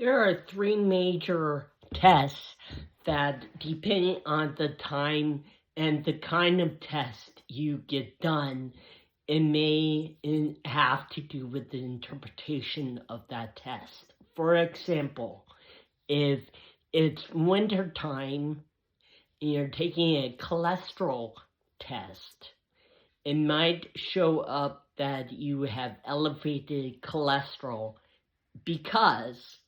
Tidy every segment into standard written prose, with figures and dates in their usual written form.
There are three major tests that, depending on the time and the kind of test you get done, it may have to do with the interpretation of that test. For example, if it's winter time and you're taking a cholesterol test, it might show up that you have elevated cholesterol because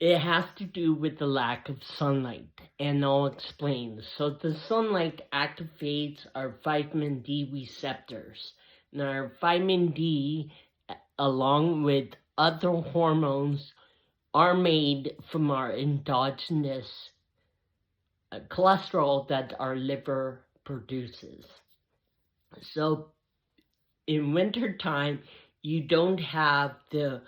it has to do with the lack of sunlight, and I'll explain. So the sunlight activates our vitamin D receptors. And our vitamin D, along with other hormones, are made from our endogenous cholesterol that our liver produces. So in wintertime, you don't have the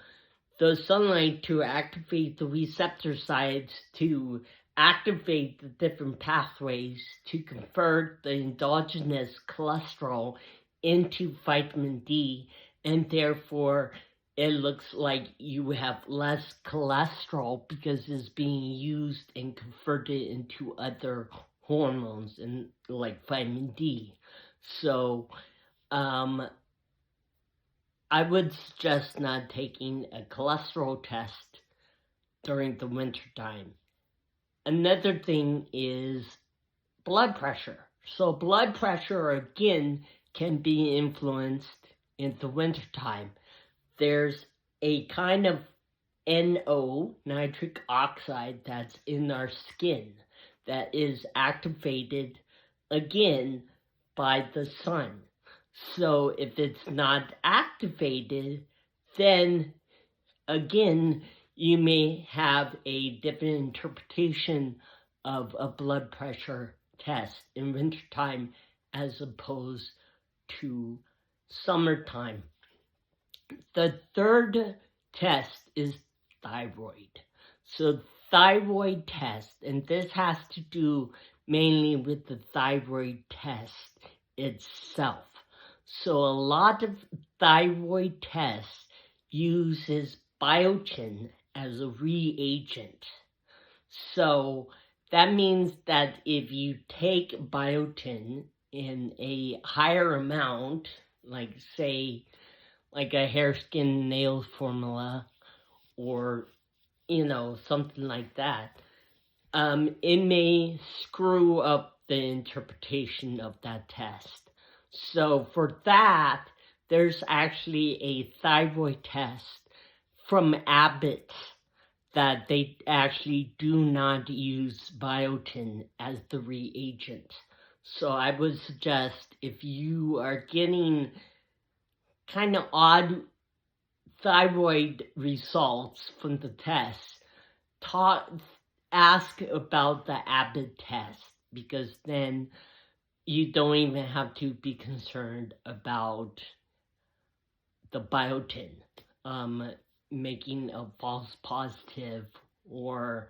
sunlight to activate the receptor sites to activate the different pathways to convert the endogenous cholesterol into vitamin D, and therefore it looks like you have less cholesterol because it's being used and converted into other hormones and like vitamin D. So I would suggest not taking a cholesterol test during the winter time. Another thing is blood pressure. So blood pressure, again, can be influenced in the winter time. There's a kind of NO, nitric oxide, that's in our skin that is activated, again, by the sun. So if it's not activated, then again, you may have a different interpretation of a blood pressure test in wintertime as opposed to summertime. The third test is thyroid. So thyroid test, and this has to do mainly with the thyroid test itself. So a lot of thyroid tests uses biotin as a reagent. So that means that if you take biotin in a higher amount, like say, like a hair, skin, nails formula, or, something like that, it may screw up the interpretation of that test. So for that, there's actually a thyroid test from Abbott that they actually do not use biotin as the reagent. So I would suggest if you are getting kind of odd thyroid results from the test, ask about the Abbott test, because then you don't even have to be concerned about the biotin making a false positive or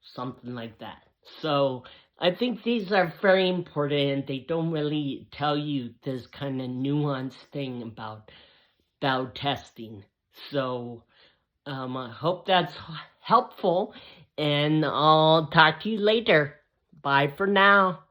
something like that. So I think these are very important. They don't really tell you this kind of nuanced thing about testing. So I hope that's helpful, and I'll talk to you later. Bye for now.